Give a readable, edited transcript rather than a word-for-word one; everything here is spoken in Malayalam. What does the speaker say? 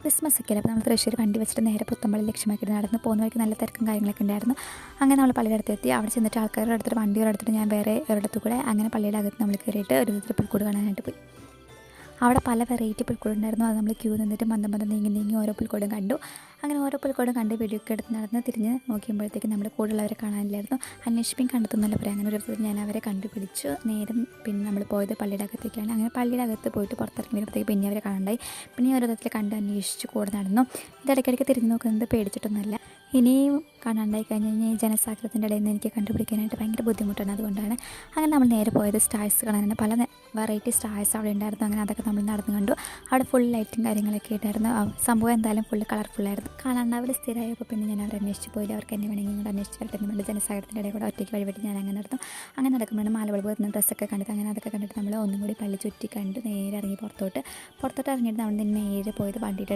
ക്രിസ്മസ് ഒക്കെ അല്ലേ. അപ്പോൾ നമ്മൾ തൃശ്ശൂർ വണ്ടി വെച്ചിട്ട് നേരെ പുത്തമ്പള്ളി ലക്ഷ്യമാക്കിയിട്ട് നടന്ന് പോകുന്ന വഴിക്ക് നല്ല തിരക്കും കാര്യങ്ങളൊക്കെ ഉണ്ടായിരുന്നു. അങ്ങനെ നമ്മൾ പള്ളിയുടെ അടുത്തെത്തി. അവിടെ ചെന്നിട്ട് ആൾക്കാരുടെ അടുത്തിട്ട് വണ്ടിയുടെ അടുത്തിട്ട് ഞാൻ വേറെ ഒരിടത്തു കൂടെ അങ്ങനെ പള്ളിയുടെ അകത്ത് നമ്മൾ കയറിയിട്ട് ഒരു വിധത്തിൽ പുൽക്കൂട് കാണാനായിട്ട് പോയി. അവിടെ പല വെറൈറ്റി പുൽക്കൂടുണ്ടായിരുന്നു. അത് നമ്മൾ ക്യൂ നിന്നിട്ട് മന്ദം നീങ്ങി ഓരോ പുൽക്കൂടും കണ്ടു. അങ്ങനെ ഓരോ പുൽക്കൂടും കണ്ട് വീഡിയോ ഒക്കെ എടുത്ത് നടന്ന് തിരിഞ്ഞ് നോക്കിയപ്പോഴത്തേക്ക് നമ്മുടെ കൂടെയുള്ളവരെ കാണാനില്ലായിരുന്നു. അന്വേഷിപ്പിൻ കണ്ടെത്തുന്നല്ല പറയാം. അങ്ങനെ ഒരു ദിവസം ഞാൻ അവരെ കണ്ടുപിടിച്ചു. നേരം പിന്നെ നമ്മൾ പോയത് പള്ളിയുടെ അകത്തേക്കാണ്. അങ്ങനെ പള്ളിയുടെ അകത്ത് പോയിട്ട് പുറത്തിറങ്ങി വരുമ്പോഴത്തേക്ക് പിന്നെ അവരെ കാണണ്ടായി. പിന്നെ ഓരോ വിധത്തിൽ കണ്ട് അന്വേഷിച്ച് കൂടെ നടന്നു. ഇത് ഇടയ്ക്കിടയ്ക്ക് തിരിഞ്ഞ് നോക്കുന്നത് പേടിച്ചിട്ടൊന്നുമല്ല. ഇനിയും കാണാണ്ടായി കഴിഞ്ഞ് കഴിഞ്ഞാൽ ഈ ജനസാഗരത്തിൻ്റെ ഇടയിൽ നിന്ന് എനിക്ക് കണ്ടുപിടിക്കാനായിട്ട് ഭയങ്കര ബുദ്ധിമുട്ടാണ്. അതുകൊണ്ടാണ് അങ്ങനെ നമ്മൾ നേരെ പോയത് സ്റ്റാഴ്സ് കാണാനാണ്. പല വെറൈറ്റി സ്റ്റാഴ്സ് അവിടെ ഉണ്ടായിരുന്നു. അങ്ങനെ അതൊക്കെ നമ്മൾ നടന്നു കണ്ടു. അവിടെ ഫുൾ ലൈറ്റും കാര്യങ്ങളൊക്കെ ആയിട്ടായിരുന്നു. സംഭവം എന്തായാലും ഫുള്ള് കളർഫുള്ളായിരുന്നു. കാണാണ്ടാവിൽ സ്ഥിരമായപ്പോൾ പിന്നെ ഞാൻ അവരെ അന്വേഷിച്ച് പോയില്ല. അവർക്ക് എന്നെ വേണമെങ്കിൽ ഇങ്ങോട്ട് അന്വേഷിച്ച് വരട്ടെ നമ്മുടെ ജനസാഗരത്തിൻ്റെ ഇടയിൽ കൂടെ ഒറ്റയ്ക്ക് വഴിവിട്ട് ഞാൻ അങ്ങനെ നടന്നു. അങ്ങനെ നടക്കുമ്പോഴാണ് മാലവൾ പോകുന്ന ഡ്രസ്സൊക്കെ കണ്ടിട്ട് അങ്ങനെ അതൊക്കെ കണ്ടിട്ട് നമ്മൾ ഒന്നും കൂടി പള്ളി ചുറ്റി കണ്ട് നേരെ ഇറങ്ങി പുറത്തോട്ട് ഇറങ്ങിയിട്ട് നമ്മൾ നേരെ പോയത് വണ്ടിയുടെ